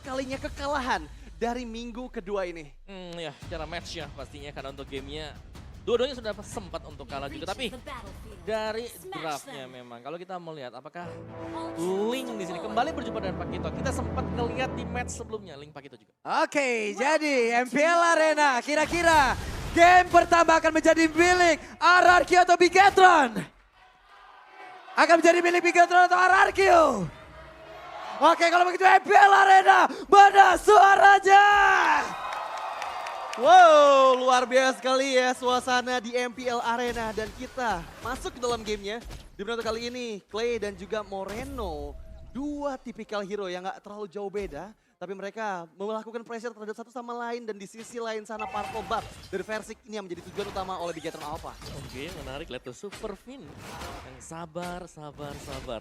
kalinya kekalahan dari minggu kedua ini. Ya, secara match ya pastinya karena untuk gamenya dua-duanya sudah sempat untuk kalah juga. Tapi dari draftnya memang kalau kita melihat apakah Link di sini kembali berjumpa dengan Pakito. Kita sempat ngelihat di match sebelumnya Link Pakito juga. Oke, jadi MPL Arena kira-kira game pertama akan menjadi milik RRQ atau Bigetron? Akan menjadi milik Bigetron atau RRQ? Oke, kalau begitu MPL Arena, mana suaranya? Wow, luar biasa sekali ya suasana di MPL Arena. Dan kita masuk ke dalam gamenya. Di menit kali ini, Clay dan juga Moreno. Dua tipikal hero yang gak terlalu jauh beda. Tapi mereka melakukan pressure terhadap satu sama lain. Dan di sisi lain sana Purple Buff dari Versik ini yang menjadi tujuan utama oleh Bigetron Alpha. Oke, menarik. Lihat tuh Super Fin yang sabar.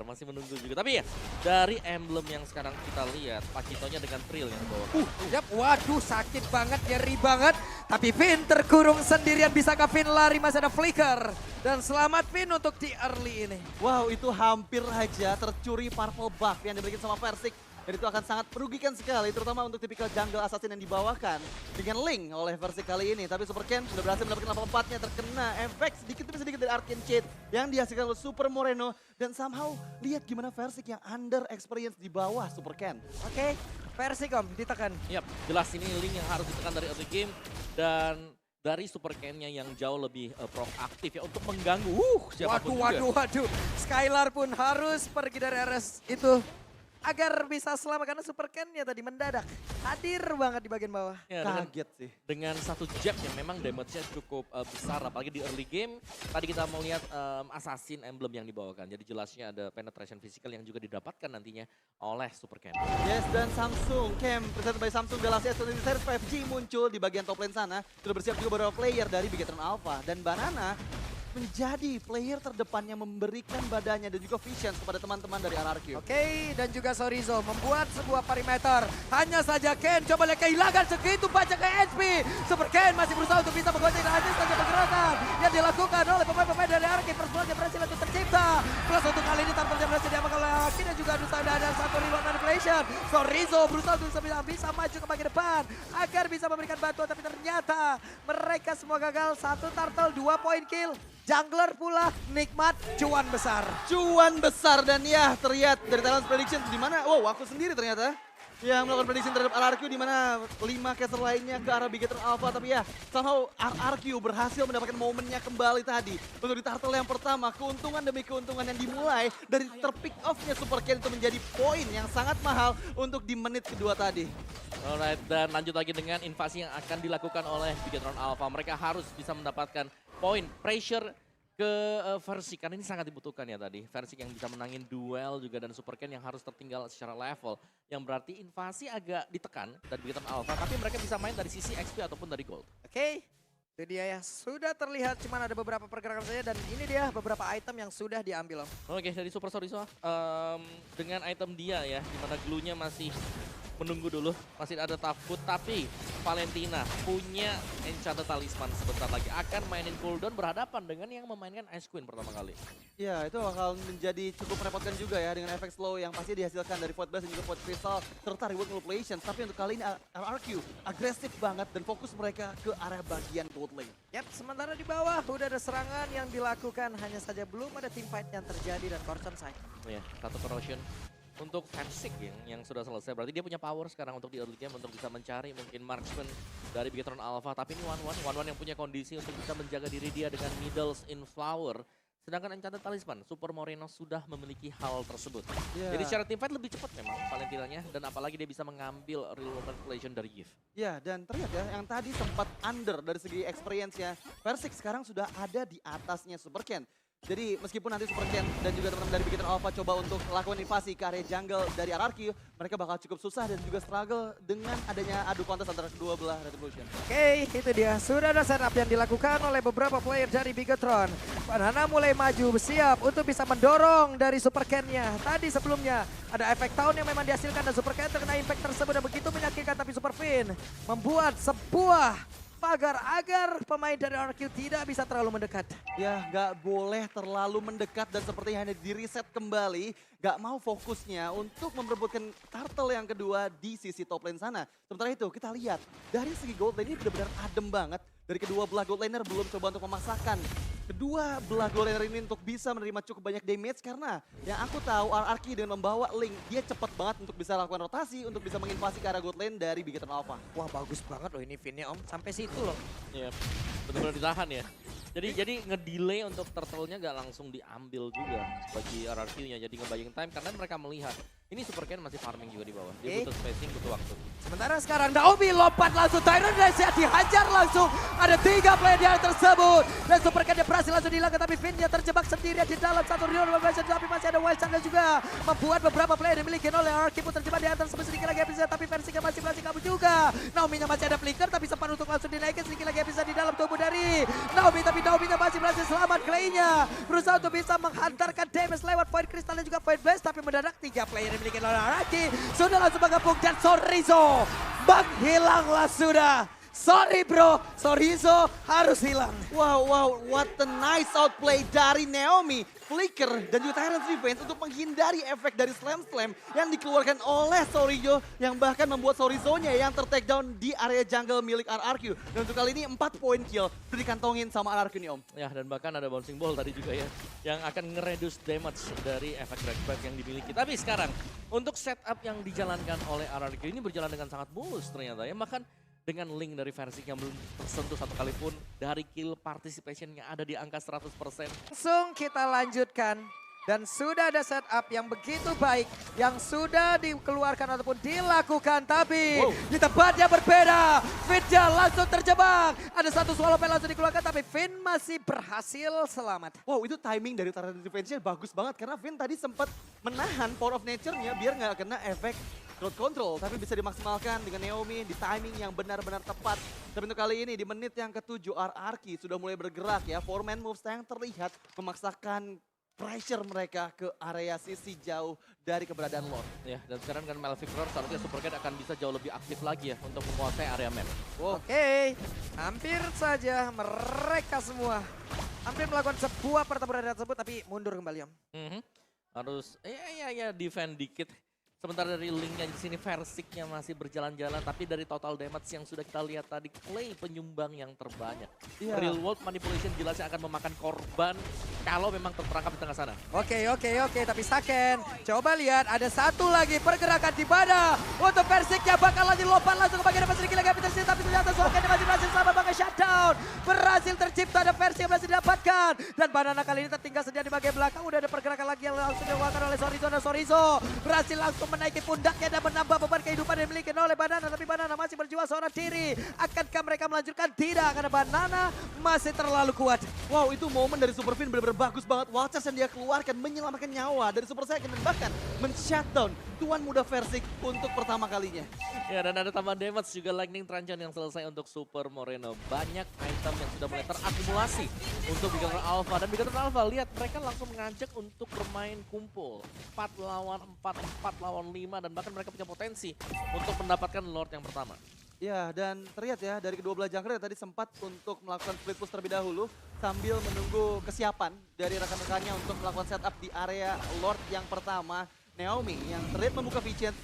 Masih menunggu juga. Tapi ya, dari emblem yang sekarang kita lihat, Pakitonya dengan Trill yang bawa. Yap, waduh sakit banget, nyeri banget. Tapi Finn terkurung sendirian, bisakah Finn lari? Masih ada flicker. Dan selamat Finn untuk di early ini. Wow, itu hampir aja tercuri Purple Buff yang diberikan sama Versik. Dan itu akan sangat merugikan sekali, terutama untuk tipikal jungle assassin yang dibawakan dengan Link oleh versi kali ini. Tapi Super Ken sudah berhasil mendapatkan level 4-nya, terkena efek sedikit demi sedikit dari Arcane Shade yang dihasilkan oleh Super Moreno. Dan somehow lihat gimana versi yang under experience di bawah Super Ken. Oke, versi ditekan. Yap, jelas ini Link yang harus ditekan dari early game. Dan dari Super Ken-nya yang jauh lebih proaktif ya untuk mengganggu siapapun juga. Waduh. Skylar pun harus pergi dari RS itu. Agar bisa selamat karena Super Ken-nya tadi mendadak hadir banget di bagian bawah. Ya, Kaget sih. Dengan satu jab yang memang damage-nya cukup besar apalagi di early game. Tadi kita melihat assassin emblem yang dibawakan. Jadi jelasnya ada penetration physical yang juga didapatkan nantinya oleh Super Ken. Yes, dan Samsung Camp presented by Samsung Galaxy S23 5G muncul di bagian top lane sana. Sudah bersiap juga beberapa player dari Bigetron Alpha. Dan Banana menjadi player terdepan yang memberikan badannya dan juga vision kepada teman-teman dari RRQ. Oke, dan juga Sorizo membuat sebuah perimeter. Hanya saja Ken coba lihat kehilangan segitu banyak ke HP. Super Ken masih berusaha untuk bisa menggonceng hanya saja pergerakan yang dilakukan oleh pemain-pemain dari RRQ. Persebulan yang berhasil untuk tercipta. Plus untuk kali ini tampaknya berhasil diamankan oleh Aki dan juga ada satu reload manipulation. Sorizo berusaha untuk bisa maju ke bagian depan agar bisa memberikan bantuan, tapi ternyata mereka semua gagal. Satu turtle, 2 point kill. Jungler pula nikmat cuan besar. Cuan besar dan ya terlihat dari Talent Prediction di mana aku sendiri ternyata yang melakukan prediction terhadap RRQ di mana 5 caster lainnya ke arah Bigetron Alpha, tapi ya somehow RRQ berhasil mendapatkan momennya kembali tadi untuk di turtle yang pertama. Keuntungan demi keuntungan yang dimulai dari terpick off-nya Super Ken itu menjadi poin yang sangat mahal untuk di menit kedua tadi. Alright, dan lanjut lagi dengan invasi yang akan dilakukan oleh Bigetron Alpha. Mereka harus bisa mendapatkan poin pressure ke Versik, karena ini sangat dibutuhkan ya tadi. Versik yang bisa menangin duel juga dan Super Ken yang harus tertinggal secara level. Yang berarti invasi agak ditekan dari Bigetron Alpha, tapi mereka bisa main dari sisi XP ataupun dari gold. Oke, itu dia ya. Sudah terlihat cuman ada beberapa pergerakan saja dan ini dia beberapa item yang sudah diambil Om. Oke, dari Super Sorizo dengan item dia ya, dimana glue-nya masih menunggu dulu, masih ada Tafut, tapi Valentina punya Enchanted Talisman sebentar lagi akan mainin cooldown berhadapan dengan yang memainkan Ice Queen pertama kali. Ya, itu bakal menjadi cukup merepotkan juga ya dengan efek slow yang pasti dihasilkan dari Void Blast dan juga Void Crystal serta reward manipulation. Tapi untuk kali ini RRQ agresif banget dan fokus mereka ke area bagian gold lane. Yap, sementara di bawah udah ada serangan yang dilakukan, hanya saja belum ada team fight yang terjadi dan Corson side. Ya, satu corrosion untuk Versik yang sudah selesai. Berarti dia punya power sekarang untuk di early game untuk bisa mencari mungkin marksman dari Bigetron Alpha. Tapi ini One yang punya kondisi untuk bisa menjaga diri dia dengan Needles in Flower. Sedangkan Enchanted Talisman, Super Moreno sudah memiliki hal tersebut. Yeah. Jadi secara team fight lebih cepat memang Valentinanya. Dan apalagi dia bisa mengambil real manipulation dari Gift. Ya, dan terlihat ya yang tadi sempat under dari segi experience-nya. Versik sekarang sudah ada di atasnya Super Ken. Jadi meskipun nanti Super Ken dan juga teman-teman dari Bigetron Alpha coba untuk lakukan invasi ke area jungle dari RRQ, mereka bakal cukup susah dan juga struggle dengan adanya adu kontes antara kedua belah Retribution. Oke, itu dia. Sudah ada setup yang dilakukan oleh beberapa player dari Bigetron. Banana mulai maju, bersiap untuk bisa mendorong dari Super Ken-nya. Tadi sebelumnya ada efek tahun yang memang dihasilkan dan Super Ken terkena impact tersebut dan begitu menyakitkan, tapi Super Fin membuat sebuah pagar agar pemain dari RQ tidak bisa terlalu mendekat. Ya, nggak boleh terlalu mendekat dan sepertinya hanya di reset kembali. Nggak mau fokusnya untuk memperebutkan turtle yang kedua di sisi top lane sana. Sementara itu kita lihat dari segi gold lane ini benar-benar adem banget. Dari kedua belah gold laner belum coba untuk memaksakan kedua belah gold laner ini untuk bisa menerima cukup banyak damage. Karena yang aku tahu RRQ dengan membawa Link, dia cepat banget untuk bisa lakukan rotasi, untuk bisa menginvasi ke arah gold lane dari Big Eternal Alpha. Wah bagus banget loh ini Vinnya Om, sampai situ loh. Iya, benar-benar ditahan ya. Jadi ngedelay untuk turtle-nya gak langsung diambil juga bagi RRQ-nya. Jadi ngebaying time karena mereka melihat ini Super Ken masih farming juga di bawah. Dia butuh spacing, butuh waktu. Sementara sekarang Naomi lompat langsung, Tyron Resia dihajar langsung. Ada 3 player yang tersebut. Dan Super Ken dia berhasil langsung dihilangkan, tapi Vin dia terjebak sendirian di dalam satu real version. Tapi masih ada Wild Channel juga. Membuat beberapa player dimiliki oleh RRQ pun terjebak di atas sedikit lagi episode. Tapi versinya masih berhasil kabur juga. Naomi-nya masih ada flicker, tapi sempat untuk langsung dinaikkan sedikit lagi episode di dalam tubuh dari Naomi. Tapi Naomi-nya masih berhasil selamat. Clay-nya berusaha untuk bisa menghantarkan damage lewat Void Crystal dan juga Void Blast. Tapi mendadak 3 player yang dimiliki oleh RRQ sudah langsung menggabung dan Sorizo menghilanglah sudah. Sorry bro, Sorizo harus hilang. Wow, what a nice outplay dari Naomi, Flicker, dan juga Tyrant's Revenge untuk menghindari efek dari Slam yang dikeluarkan oleh Sorizo yang bahkan membuat Sorizo-nya yang ter-take down di area jungle milik RRQ. Dan untuk kali ini 4 poin kill udah dikantongin sama RRQ nih Om. Ya, dan bahkan ada bouncing ball tadi juga ya yang akan nge-reduce damage dari efek Dragback yang dimiliki. Tapi sekarang untuk setup yang dijalankan oleh RRQ ini berjalan dengan sangat mulus ternyata ya. Bahkan dengan Link dari versi yang belum tersentuh satu kali pun dari kill participation yang ada di angka 100%. Langsung kita lanjutkan. Dan sudah ada setup yang begitu baik yang sudah dikeluarkan ataupun dilakukan. Tapi di tempat yang berbeda, Fitja langsung terjebak. Ada satu swallow pen langsung dikeluarkan tapi Finn masih berhasil selamat. Wow, itu timing dari Tyrant Defense-nya bagus banget karena Finn tadi sempat menahan Power of Nature-nya biar nggak kena efek crowd control. Tapi bisa dimaksimalkan dengan Naomi di timing yang benar-benar tepat. Tapi untuk kali ini di menit yang ke-7 RRQ sudah mulai bergerak ya. 4-man moves yang terlihat memaksakan pressure mereka ke area sisi jauh dari keberadaan Lord. Ya, dan sekarang dengan Malefic Roar seharusnya Super Cat akan bisa jauh lebih aktif lagi ya untuk menguasai area map. Wow. Oke, hampir saja mereka semua hampir melakukan sebuah pertempuran tersebut tapi mundur kembali Om. Harus ya defend dikit. Sementara dari Link-nya di sini Versiknya masih berjalan-jalan, tapi dari total damage yang sudah kita lihat tadi, Clay penyumbang yang terbanyak. Real world manipulation jelasnya akan memakan korban kalau memang terperangkap di tengah sana. Oke, tapi Saken coba lihat ada satu lagi pergerakan di mana untuk Versiknya bakal lanjut lompat langsung ke bagian depan sedikit lagi tapi ternyata Saken masih berhasil sama banget shutdown. Berhasil tercipta ada versi yang berhasil didapatkan dan Banana kali ini tertinggal sedia di bagian belakang. Udah ada pergerakan lagi yang langsung dilakukan oleh Sorizo dan Sorizo berhasil langsung menaiki pundaknya dan menambah beban kehidupan yang dimiliki oleh Banana. Tapi Banana masih berjuang seorang diri. Akankah mereka melanjutkan? Tidak, karena Banana masih terlalu kuat. Wow, itu momen dari Super Finn benar-benar bagus banget. Wild Charge yang dia keluarkan menyelamatkan nyawa dari Super Saiyan dan bahkan men-shutdown tuan muda Versik untuk pertama kalinya. Ya, dan ada tambahan damage juga Lightning Truncheon yang selesai untuk Super Moreno. Banyak item yang sudah mulai terakumulasi untuk Big Eternal Alpha. Dan Big Eternal Alpha, lihat mereka langsung mengajak untuk bermain kumpul. 4 lawan 4, 4 lawan 5, dan bahkan mereka punya potensi untuk mendapatkan Lord yang pertama. Ya, dan terlihat ya dari kedua belah jungler tadi sempat untuk melakukan split push terlebih dahulu sambil menunggu kesiapan dari rekan-rekannya untuk melakukan setup di area Lord yang pertama. Naomi yang terlihat membuka vision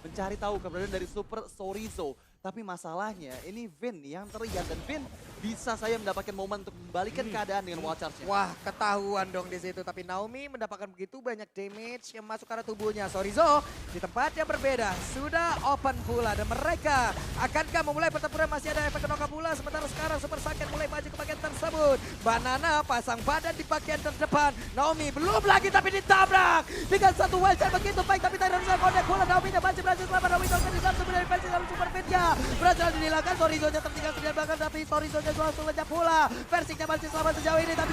mencari tahu keberadaan dari Super Sorizo. Tapi masalahnya ini Vin yang terlihat dan Vin bisa saya mendapatkan momen untuk membalikan keadaan dengan Wild Charge-nya. Wah, ketahuan dong di situ. Tapi Naomi mendapatkan begitu banyak damage yang masuk ke arah tubuhnya. Sorizo di tempat yang berbeda sudah open pula dan mereka akankah memulai pertempuran? Masih ada efek knock pula. Sementara sekarang Super Saiyan mulai maju ke bagian tersebut. Banana pasang badan di bagian terdepan. Naomi belum lagi tapi ditabrak dengan satu Wild Charge begitu baik. Tapi tidak bisa connect bola. Naomi masih berhasil selamat. Naomi terkena satu dari versi dalam Super Fit-nya. Berhasil dihilangkan, Sorizo-nya tertinggal sedia bahkan tapi Sorizo-nya langsung lenyap pula. Versinya masih selamat sejauh ini tapi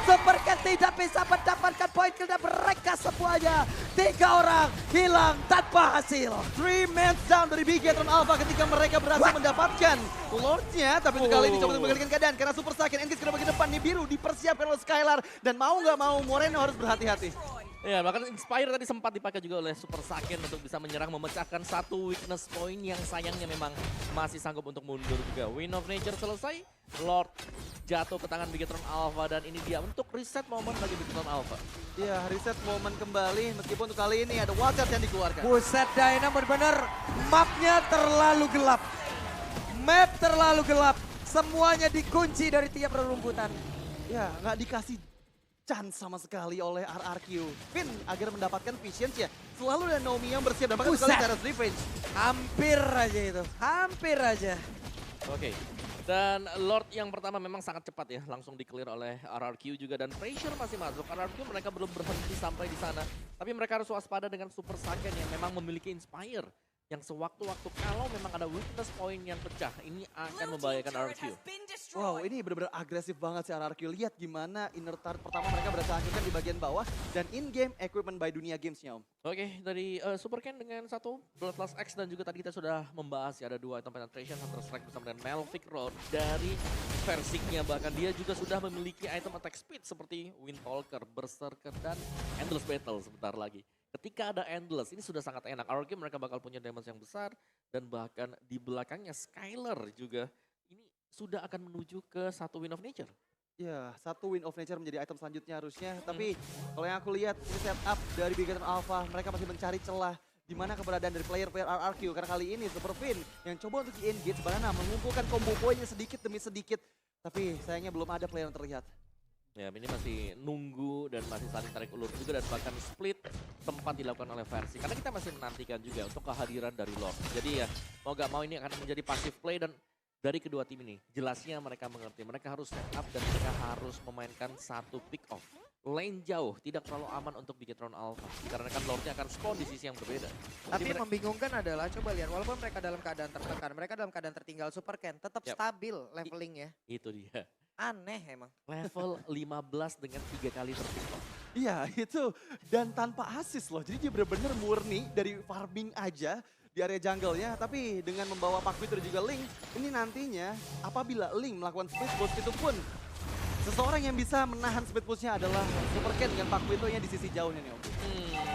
Super Cat tidak bisa mendapatkan poin kill dan mereka semuanya 3 orang hilang tanpa hasil. 3 men down dari Big Eternal Alpha ketika mereka berhasil mendapatkan Lord-nya. Tapi untuk kali ini coba untuk mengalihkan keadaan karena Super Saiyan engage ke bagian depan nih biru dipersiapkan oleh Skylar dan mau nggak mau Moreno harus berhati-hati. Ya, bahkan Inspire tadi sempat dipakai juga oleh Super Saiyan untuk bisa menyerang, memecahkan satu weakness point yang sayangnya memang masih sanggup untuk mundur juga. Wind of Nature selesai, Lord jatuh ke tangan Bigetron Alpha dan ini dia untuk reset momen bagi Bigetron Alpha. Iya, reset momen kembali meskipun untuk kali ini ada wildcard yang dikeluarkan. Buset Dyna benar-benar mapnya terlalu gelap. Map terlalu gelap. Semuanya dikunci dari tiap rerumputan. Ya, nggak dikasih chance sama sekali oleh RRQ. Finn agar mendapatkan vision ya. Selalu ada Naomi yang bersiap dan bahkan Buset. sekali Terrace Revenge. Hampir aja itu. Hampir aja. Oke. Dan Lord yang pertama memang sangat cepat ya, langsung di-clear oleh RRQ juga dan pressure masih masuk. RRQ mereka belum berhenti sampai di sana, tapi mereka harus waspada dengan Super Saiyan yang memang memiliki Inspire. Yang sewaktu-waktu kalau memang ada weakness point yang pecah, ini akan membahayakan RRQ. Wow, ini benar-benar agresif banget sih RRQ. Lihat gimana inner turret pertama mereka berhasil hancurkan di bagian bawah dan in-game equipment by Dunia Games-nya, Om. Oke, dari Super Ken dengan satu Bloodlust X dan juga tadi kita sudah membahas ya ada dua item penetration, Hunter Strike bersama dengan Melvic Road dari Versiknya. Bahkan dia juga sudah memiliki item attack speed seperti Windtalker, Berserker, dan Endless Battle sebentar lagi. Ketika ada Endless, ini sudah sangat enak. RRQ mereka bakal punya damage yang besar dan bahkan di belakangnya Skyler juga ini sudah akan menuju ke satu Wind of Nature. Ya, satu Wind of Nature menjadi item selanjutnya harusnya. Tapi kalau yang aku lihat ini setup dari Bigetron Alpha, mereka masih mencari celah di mana keberadaan dari player-player RRQ. Karena kali ini Super Finn yang coba untuk di-engage Banana mengumpulkan combo poinnya sedikit demi sedikit. Tapi sayangnya belum ada player yang terlihat. Ya, ini masih nunggu dan masih saling tarik ulur juga dan bahkan split tempat dilakukan oleh Versi. Karena kita masih menantikan juga untuk kehadiran dari Lord. Jadi ya, mau gak mau ini akan menjadi passive play dan dari kedua tim ini, jelasnya mereka mengerti. Mereka harus set up dan mereka harus memainkan satu pick off. Lane jauh, tidak terlalu aman untuk Bigetron Alpha. Karena kan Lordnya akan spawn di sisi yang berbeda. Tapi Jadi yang membingungkan adalah, coba lihat, walaupun mereka dalam keadaan tertekan, mereka dalam keadaan tertinggal, Super Ken tetap Yap. stabil levelingnya. itu dia. Aneh emang. Level 15 dengan 3 kali terpick off. Iya, itu. Dan tanpa assist loh. Jadi dia benar-benar murni dari farming aja di area jungle-nya. Tapi dengan membawa Pak Peter juga Link, ini nantinya apabila Link melakukan split push itu pun seseorang yang bisa menahan speed push-nya adalah Super Ken dengan Pak Quito-nya di sisi jauhnya nih, Om.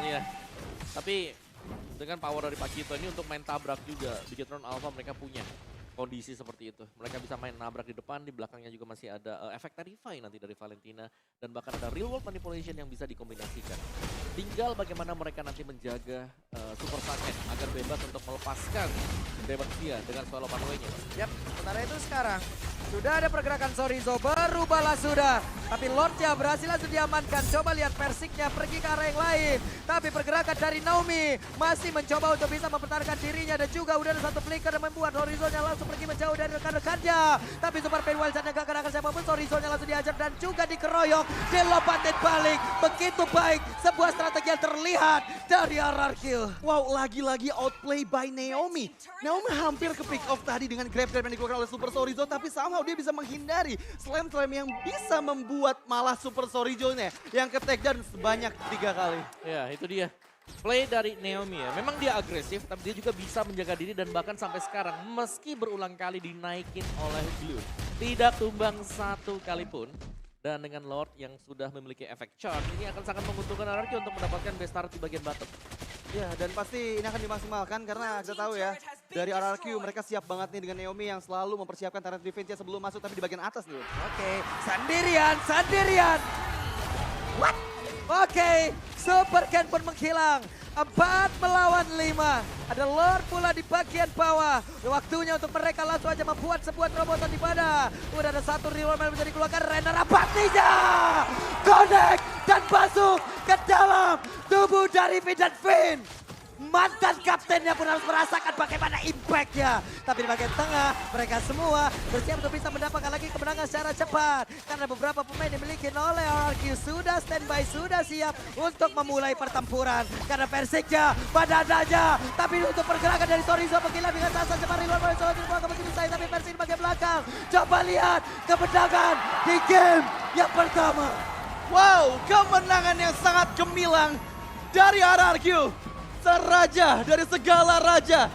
Iya. Tapi dengan power dari Pakito ini untuk main tabrak juga, Bigetron Alpha mereka punya kondisi seperti itu. Mereka bisa main nabrak di depan, di belakangnya juga masih ada efek Terrify nanti dari Valentina. Dan bahkan ada real world manipulation yang bisa dikombinasikan. Tinggal bagaimana mereka nanti menjaga Super Saiyan agar bebas untuk melepaskan damage dia dengan solo pathway-nya. Yap, sementara itu sekarang sudah ada pergerakan Sorizo, berubahlah sudah. Tapi Lordnya berhasil langsung diamankan. Coba lihat Versiknya pergi ke arah yang lain. Tapi pergerakan dari Naomi masih mencoba untuk bisa mempertahankan dirinya. Dan juga udah ada satu flicker yang membuat Sorizo-nya langsung pergi menjauh dari rekan-rekannya. Tapi Super Pain Wildcard-nya gak kenakan siapapun. Sorizo-nya langsung diajar dan juga dikeroyok. Dilompatin balik. Begitu baik. Sebuah strategi yang terlihat dari RRQ. Wow, lagi-lagi outplay by Naomi. Naomi hampir ke pick off tadi dengan grab-grab yang dikeluarkan oleh Super Sorizo. Tapi somehow dia bisa menghindari slam-slam yang bisa membuat malah Super Sorizo-nya yang ke take down sebanyak 3 kali. Ya, itu dia. Play dari Naomi ya. Memang dia agresif, tapi dia juga bisa menjaga diri dan bahkan sampai sekarang meski berulang kali dinaikin oleh Blue, tidak tumbang satu kali pun. Dan dengan Lord yang sudah memiliki efek charge, ini akan sangat menguntungkan RRQ untuk mendapatkan best start di bagian bottom. Ya, dan pasti ini akan dimaksimalkan karena kita tahu ya, dari RRQ mereka siap banget nih dengan Naomi yang selalu mempersiapkan turret defense-nya sebelum masuk tapi di bagian atas dulu. Oke, sendirian. What? Oke, Super Ken pun menghilang. 4 melawan 5. Ada Lord pula di bagian bawah. Waktunya untuk mereka langsung aja membuat sebuah terobosan di mana. Udah ada satu reward yang bisa dikeluarkan. Renner abatinya. Connect dan masuk ke dalam tubuh dari Finn dan Finn. Mantan kaptennya pun harus merasakan bagaimana impact-nya. Tapi di bagian tengah, mereka semua bersiap untuk bisa mendapatkan lagi kemenangan secara cepat. Karena beberapa pemain dimiliki oleh RRQ sudah standby, sudah siap untuk memulai pertempuran. Karena Versiknya pada adanya. Tapi untuk pergerakan dari Sorizo menghilang dengan sasa cepat. Reload oleh Sorizo dibuang ke begitu saya, tapi Versi di bagian belakang. Coba lihat kemenangan di game yang pertama. Wow, kemenangan yang sangat gemilang dari RRQ. Raja dari segala raja